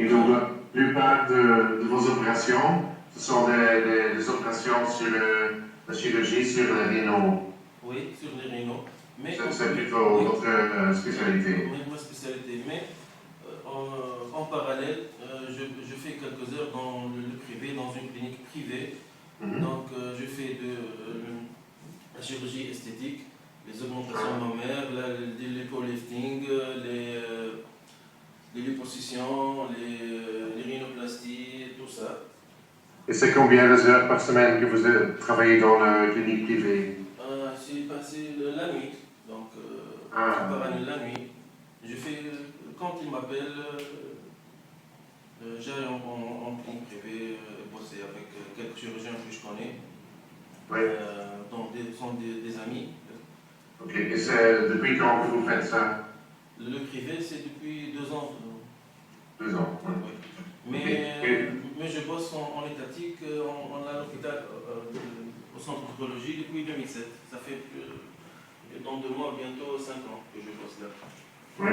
Et donc, la plupart de vos opérations, ce sont des opérations sur la chirurgie, sur les rénaux. Oui, sur les rénaux. C'est plutôt votre spécialité. Oui, ma spécialité. Mais en parallèle, je fais quelques heures dans le privé, dans une clinique privée. Donc, je fais de la chirurgie esthétique, les augmentations mammaires, les lipolifting, les liposuctions, les rhinoplasties, tout ça. Et c'est combien d'heures par semaine que vous travaillez dans la clinique privée? C'est passé la nuit, donc je pars la nuit. Je fais, quand ils m'appellent, j'aille en clinique privée bosser avec quelques chirurgiens que je connais. Oui. Sont des amis. Ok, et c'est depuis quand que vous faites ça? Le privé, c'est depuis 2 ans. 2 ans, oui. Mais je bosse en étatique, à l'hôpital, au centre d'oncologie depuis 2007. Ça fait dans 2 mois, bientôt 5 ans que je bosse là. Oui.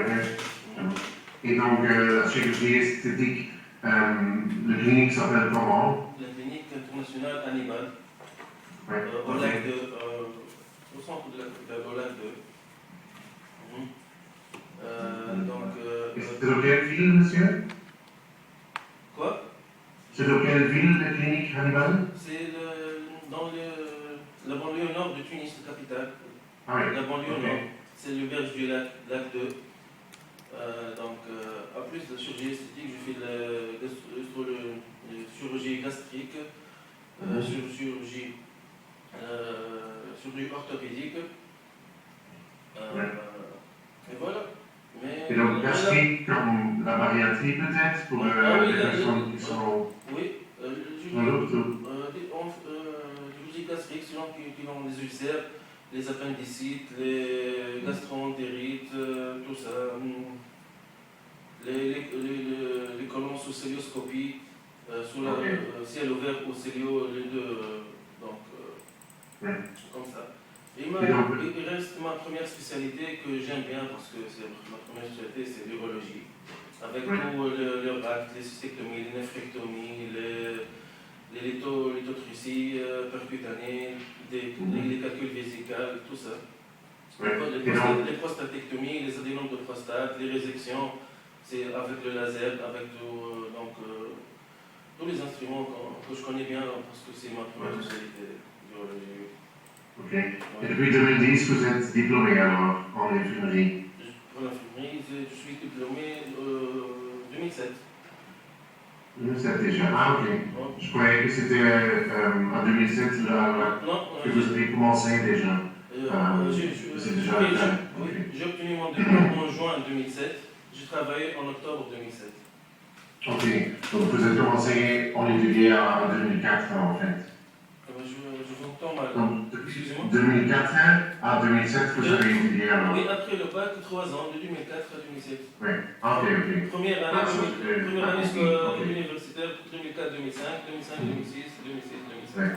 Et donc, la chirurgie esthétique, la clinique s'appelle comment? La clinique internationale Hannibal, Oui. au lac au centre de l'hôpital, au lac 2. C'est dans quelle ville, monsieur? Quoi? C'est dans quelle ville, la clinique Hannibal? C'est dans la banlieue nord de Tunis, la capitale. Ah oui. La banlieue nord, c'est le berge du lac 2. En plus de la chirurgie esthétique, je fais la chirurgie gastrique, chirurgie orthopédique. Et voilà. Et donc, gastrique comme la bariatrie peut-être, pour les personnes qui sont... Oui, chirurgie gastrique, selon qui ont les ulcères, les appendicites, les gastro-entérites, tout ça. Les colons sous célioscopie, sous le ciel ouvert ou célio, les deux. Comme ça. Il reste ma première spécialité que j'aime bien parce que ma première spécialité, c'est l'urologie. Avec tout le actes, les cystectomies, les néphrectomies, les lithotrysies percutanées, les calculs vésicales, tout ça. Les prostatectomies, les adénomes de prostate, les résections, c'est avec le laser, avec tous les instruments que je connais bien parce que c'est ma première spécialité d'urologie. Ok. Et depuis 2010, vous êtes diplômé alors en infirmerie? Pour l'infirmerie, je suis diplômé en 2007. 2007 déjà. Ah, ok. Je croyais que c'était en 2007 que vous avez commencé déjà. J'ai obtenu mon diplôme en juin 2007. J'ai travaillé en octobre 2007. Ok. Donc vous avez commencé en étudier en 2004 en fait. Je vous entends mal. Donc, depuis 2004 à 2007, vous avez étudié alors? Oui, après le bac, 3 ans, de 2004 à 2007. Oui, ok. Première année universitaire, 2004-2005, 2005-2006, 2006-2007.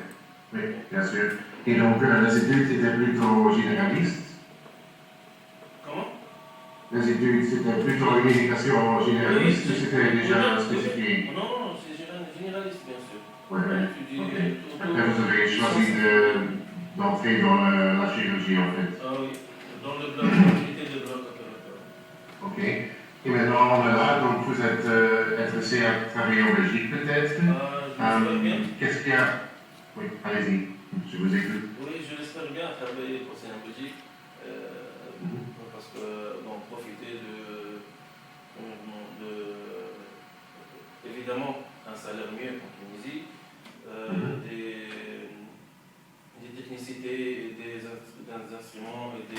Oui, bien sûr. Et donc, les études étaient plutôt généralistes? Comment? Les études, c'était plutôt une éducation généraliste ou c'était déjà spécifié? Non, c'est généraliste, bien sûr. Oui, ok. Après, vous avez choisi d'entrer dans la chirurgie, en fait. Ah oui, dans le bloc, l'unité de bloc opératoire. Ok. Et maintenant, là, donc vous êtes intéressé à travailler en Belgique, peut-être? Je l'espère bien. Qu'est-ce qu'il y a? Oui, allez-y, je vous écoute. Oui, je l'espère bien travailler pour en Belgique. Parce que, profiter évidemment, un salaire mieux en Tunisie, des technicités, et des instruments, et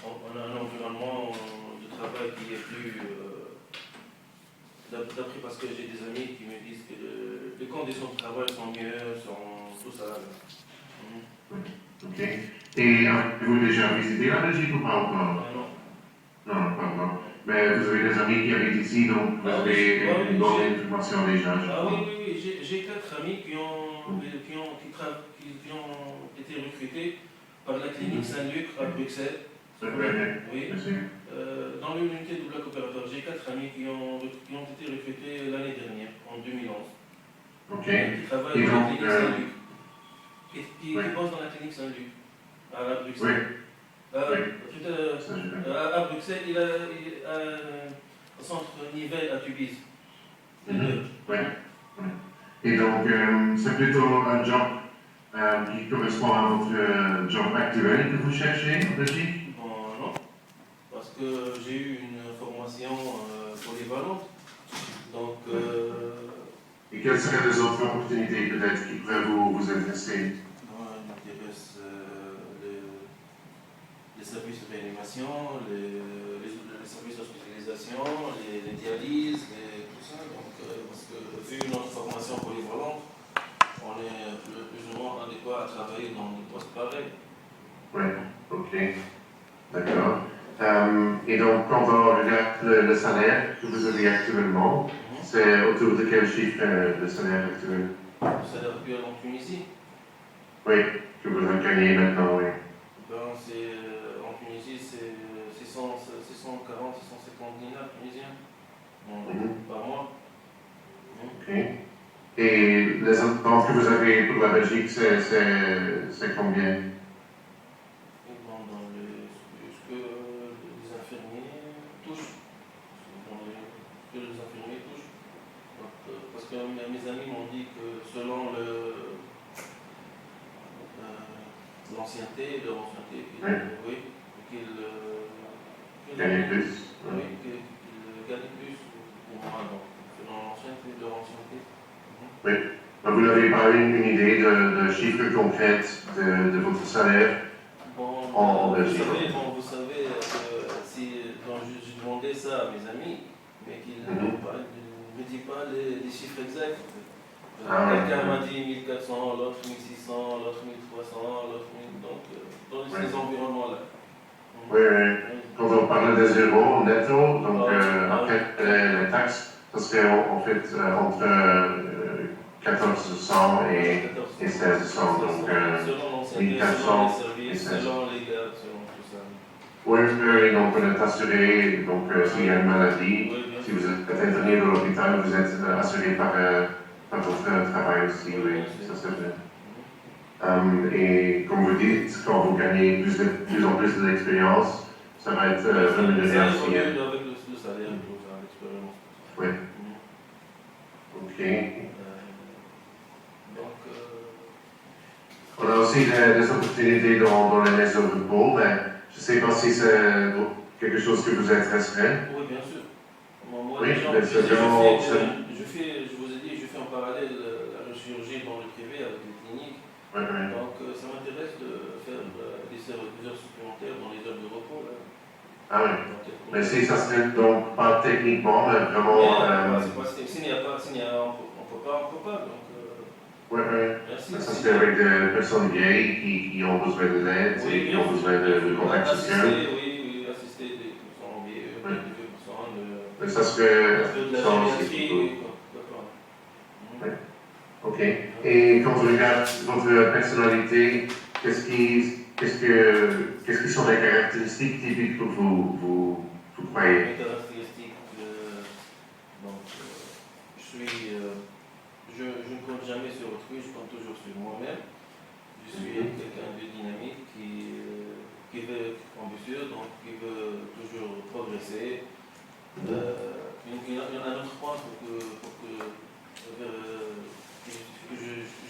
on a un environnement de travail qui est plus... D'après, parce que j'ai des amis qui me disent que les conditions de travail sont mieux, sont tout ça. Ok. Et avez-vous déjà visité la Belgique ou pas encore? Non. Non, pas encore. Mais vous avez des amis qui habitent ici, donc vous avez une bonne information déjà, je crois. Oui. J'ai 4 amis qui ont été recrutés par la clinique Saint-Luc à Bruxelles. Oui, dans l'unité du bloc opératoire. J'ai 4 4 amis qui ont été recrutés l'année dernière, en 2011. Ok. Qui travaillent Et dans la donc, clinique Saint-Luc. Qui oui. bossent dans la clinique Saint-Luc, à Oui, Bruxelles. oui. À Bruxelles, il a un centre Nivelles à Tubize. Oui. Et donc, c'est plutôt un job qui correspond à votre job actuel que vous cherchez en Belgique? Bon, non, parce que j'ai eu une formation polyvalente. Donc, et quelles seraient les autres opportunités peut-être qui pourraient vous intéresser? moi, il m'intéresse les services de réanimation, les services d'hospitalisation, les dialyses, tout ça. Donc, parce que vu notre formation polyvalente, on est plus ou moins adéquat à travailler dans des postes pareils. Oui, ok, d'accord. Et donc, quand on regarde le salaire que vous avez actuellement, c'est autour de quel chiffre le salaire actuel? Le salaire actuel en Tunisie? Oui, que vous gagnez maintenant, oui. Ben, en Tunisie, c'est 640, 650 dinars tunisiens par mois. Ok. Et les attentes que vous avez pour la Belgique, c'est combien? Et dans ce que les infirmiers touchent. Ce que les infirmiers touchent. Donc, parce que mes amis m'ont dit que selon l'ancienneté, leur ancienneté, Oui. qu'ils Gagnez plus. oui, qu'ils gagnent plus ou moins, donc, selon l'ancienneté, leur ancienneté. Oui. Vous n'avez pas une idée de chiffre concret de votre salaire Bon, en Belgique? vous savez donc je demandais ça à mes amis, mais qu'ils ne me disent pas les chiffres exacts. Quelqu'un m'a dit 1400, l'autre 1600, l'autre 1300, l'autre 1000, donc dans ces environnements-là. Oui, oui. Quand on parle des euros netto, donc après les taxes, ça serait en fait entre 1400 et 1600, donc selon l'ancienneté, selon 1400 les et services, 1600. selon les gardes, selon tout ça. Oui, oui, donc on est assuré, donc s'il y a une maladie, si vous êtes interné dans l'hôpital, vous êtes assuré par votre travail aussi, oui, ça c'est vrai. Et comme vous dites, quand vous gagnez plus en plus d'expérience, ça va être rémunéré Ça aussi. évolue avec le salaire, l'expérience. Oui. Ok. Donc, on a aussi des opportunités dans les maisons de repos, mais je ne sais pas si c'est quelque chose que vous intéresserait. oui, bien sûr. Moi, Oui, déjà, mais c'est vraiment. je vous ai dit, je fais en parallèle la chirurgie dans le privé avec les cliniques. Oui, oui. Donc, ça m'intéresse de faire des heures supplémentaires dans les heures de repos. Là. Ah oui. Donc, Mais si ça serait donc pas techniquement, mais vraiment. S'il n'y a pas, on peut pas. Donc, oui, oui. merci. Ça serait avec des personnes vieilles qui ont besoin de l'aide, qui ont besoin de contact social. Oui, assister des personnes vieilles, des personnes. Mais ça serait. De la gériatrie, d'accord. Oui. Ok. Et quand on regarde votre personnalité, qu'est-ce qui sont les caractéristiques typiques que vous croyez? Mes caractéristiques, donc, je ne compte jamais sur autrui, je compte toujours sur moi-même. Je suis quelqu'un de dynamique qui veut être ambitieux, donc qui veut toujours progresser. Il y a un autre point que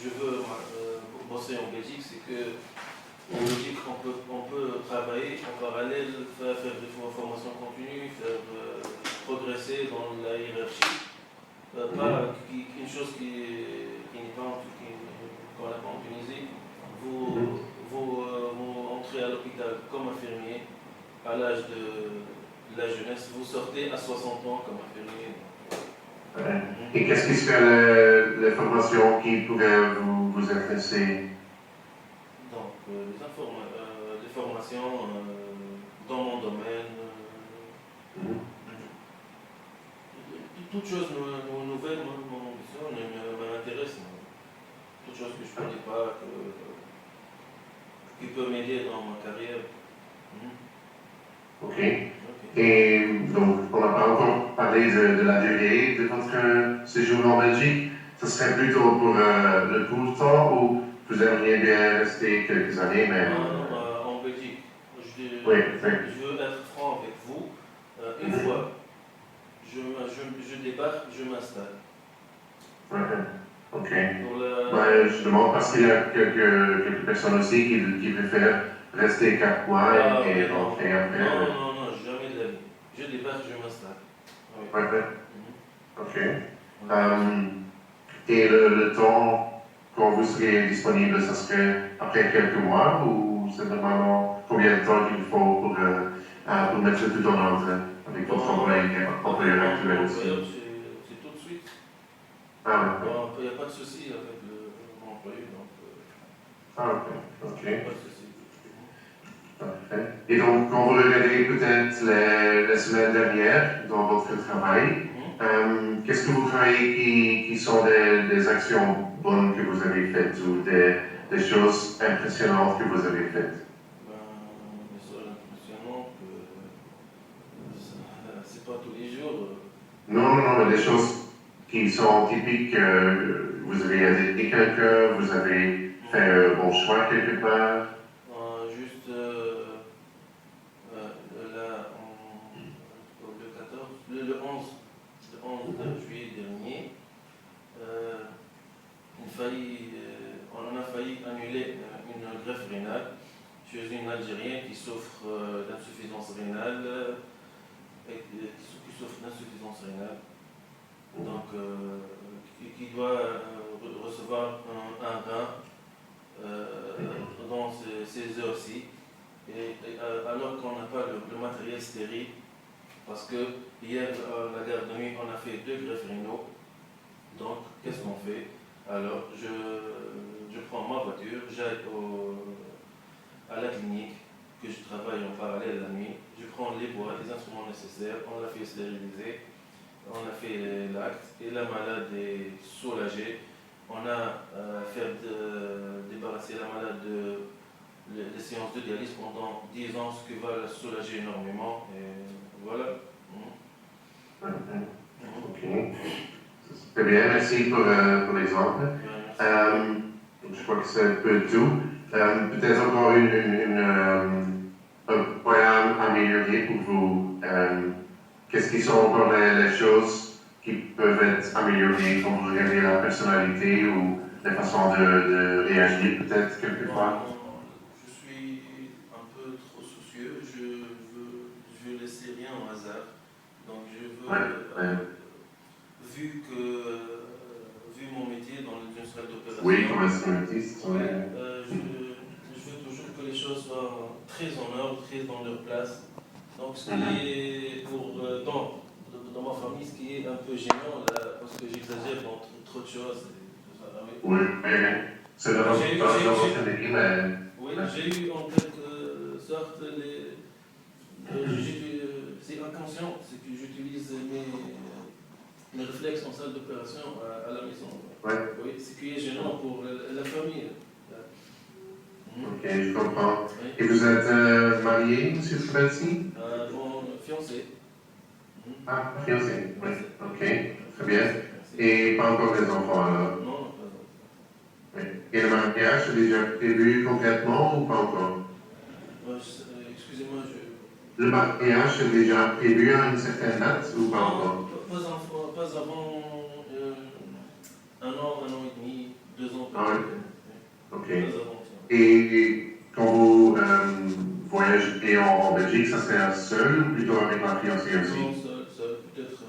je veux bosser en Belgique, c'est que en Belgique, on peut travailler en parallèle, faire des formations continues, faire progresser dans la hiérarchie. Pas une chose qui n'est pas qu'on n'a pas en Tunisie. Vous entrez à l'hôpital comme infirmier à l'âge de la jeunesse, vous sortez à 60 ans comme infirmier. Et qu'est-ce qui serait les formations qui pourraient vous intéresser? Donc, les formations dans mon domaine, toute chose nouvelle, mon ambition m'intéresse. Toute chose que je ne connais pas, qui peut m'aider dans ma carrière. Ok. Et donc, on n'a pas encore parler de la durée de votre séjour en Belgique. Ce serait plutôt pour le court temps ou vous aimeriez bien rester quelques années, mais... En Belgique. Je Oui, veux être franc avec vous. Une fois, je débarque, je m'installe. Ok. Je demande parce qu'il y a quelques personnes aussi qui préfèrent rester 4 mois et rentrer après. Non, jamais de la vie. Je débarque, je m'installe. Oui. Ok. Et le temps, quand vous serez disponible, ça serait après quelques mois ou c'est normalement combien de temps qu'il faut pour mettre tout en ordre avec votre employeur actuel aussi? C'est tout de suite. Ah, Il n'y a pas de souci avec l'employé. Ok. Pas de souci. Parfait. Et donc, quand vous regardez peut-être les semaines dernières dans votre travail, qu'est-ce que vous croyez qui sont des actions bonnes que vous avez faites ou des choses impressionnantes que vous avez faites? Les choses impressionnantes, c'est pas tous les jours. Non, mais des choses qui sont typiques. Vous avez aidé quelqu'un, vous avez fait un bon choix quelque part. Juste le 11 juillet dernier, on a failli annuler une greffe rénale chez une Algérienne qui souffre d'insuffisance rénale. Donc qui doit recevoir un rein dans ces heures-ci. Alors qu'on n'a pas le matériel stérile, parce que hier à la gare de nuit on a fait 2 greffes rénaux. Donc qu'est-ce qu'on fait? Alors je prends ma voiture, j'aille à la clinique que je travaille en parallèle la nuit, je prends les boîtes, les instruments nécessaires, on l'a fait stériliser, on a fait l'acte et la malade est soulagée. On a fait débarrasser la malade des séances de dialyse pendant 10 ans, ce qui va la soulager énormément. Et voilà. Ok. Très bien, merci pour l'exemple. Je crois que c'est un peu tout. Peut-être encore un point à améliorer pour vous. Qu'est-ce qui sont encore les choses qui peuvent être améliorées quand vous regardez la personnalité ou la façon de réagir peut-être quelquefois? Je suis un peu trop soucieux, je veux laisser rien au hasard. Donc je veux, vu mon métier dans une salle d'opération, oui, comme instrumentiste, je veux toujours que les choses soient très en ordre, très dans leur place. Donc ce qui est dans ma famille, ce qui est un peu gênant, là, parce que j'exagère dans trop de choses. Oui, c'est dans votre métier, mais... Oui, j'ai eu en quelque sorte c'est inconscient, c'est que j'utilise mes réflexes en salle d'opération à la maison. Oui, ce qui est gênant pour la famille. Ok, je comprends. Oui. Et vous êtes marié, M. Fabelsi? Mon fiancé. Ah, fiancé, oui. Ok, très bien. Et pas encore des enfants alors? Non, pas encore. Oui. Et le mariage est déjà prévu concrètement ou pas encore? Excusez-moi, Le mariage est déjà prévu à une certaine date ou pas encore? Pas avant un an et demi, 2 ans. Ah oui. Ok. Et quand vous voyagez en Belgique, ça serait seul ou plutôt avec la fiancée aussi? Non, seul. Peut-être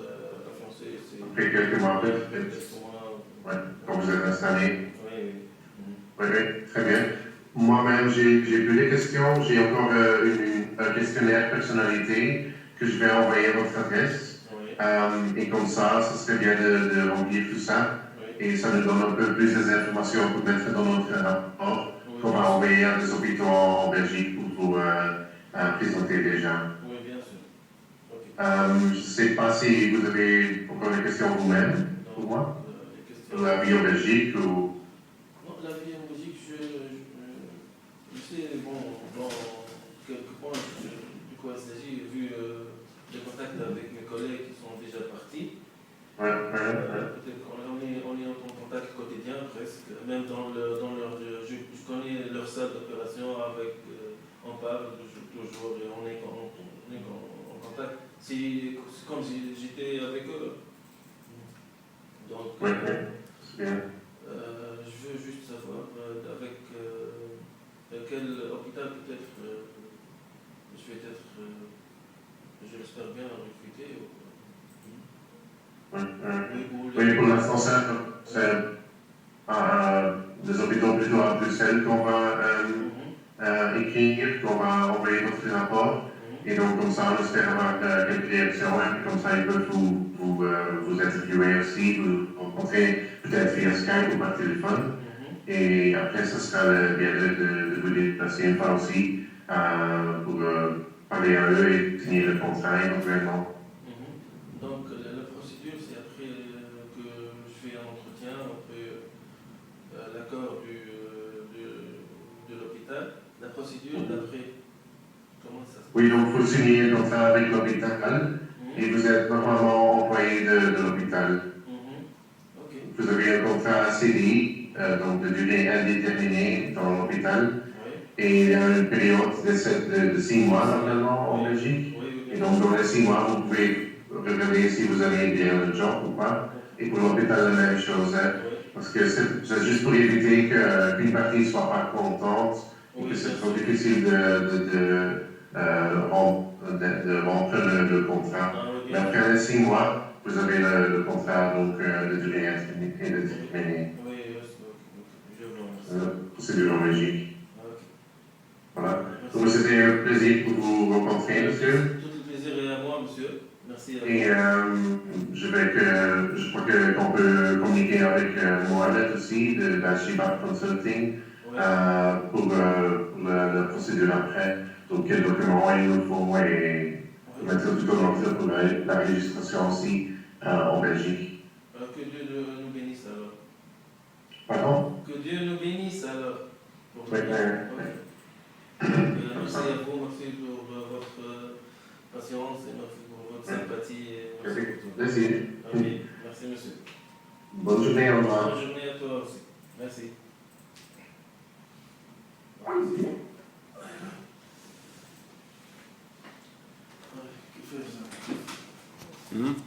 la fiancée. Après quelques mois, peut-être. Ouais, quand vous êtes installé. Oui, très bien. Moi-même, j'ai plus de questions. J'ai encore un questionnaire personnalité que je vais envoyer à votre adresse. Et comme ça, ce serait bien de remplir tout ça. Et ça nous donne un peu plus des informations pour mettre dans notre rapport qu'on va envoyer à des hôpitaux en Belgique pour vous présenter déjà. Oui, bien sûr. Je ne sais pas si vous avez encore des questions vous-même pour moi. La vie en Belgique ou... Non, la vie en Belgique, je sais, dans quelques points de quoi il s'agit, vu les contacts avec mes collègues qui sont déjà C'est comme si j'étais avec eux. Donc, Oui, oui, c'est bien. je veux juste savoir avec quel hôpital peut-être je vais être, je l'espère bien, recruté. Oui, Oui, oui, pour l'instant, c'est des hôpitaux plutôt à Bruxelles qu'on va écrire, qu'on va envoyer notre rapport. Et donc, comme ça, on espère avoir quelques réactions, et puis comme ça, ils peuvent vous interviewer aussi, vous rencontrer peut-être via Skype ou par téléphone. Et après, ce sera bien de vous déplacer une fois aussi pour parler à eux et signer le contrat éventuellement. Donc, la procédure, c'est après que je fais un entretien, après l'accord de l'hôpital. La procédure d'après, comment ça se passe? Oui, donc vous signez un contrat avec l'hôpital et vous êtes normalement employé de l'hôpital. Okay. Vous avez un contrat CDI, donc de durée indéterminée dans l'hôpital. Et il y a une période de 6 mois normalement en Belgique. Et donc dans les 6 mois, vous pouvez regarder si vous avez bien le job ou pas. Et pour l'hôpital, la même chose. Parce que c'est juste pour éviter qu'une partie ne soit pas contente et que c'est trop difficile de rompre le contrat. Mais après les 6 mois, vous avez le contrat donc, de durée indéterminée. Oui, je vous remercie. Procédure en Belgique. Voilà. Donc c'était un plaisir pour vous rencontrer, monsieur. Tout le plaisir est à moi, monsieur. Merci à vous. Et je crois qu'on peut communiquer avec Mohamed aussi de la Shiba Consulting pour la procédure après. Donc quels documents il nous faut et mettre tout en œuvre pour la registration aussi en Belgique. Que Dieu nous bénisse alors. Pardon? Que Dieu nous bénisse alors. Oui, Merci à vous, merci pour votre patience et merci pour votre sympathie. Plaisir. Merci monsieur. Bonne journée, au revoir. Bonne journée à toi aussi. Merci. Qui fait ça?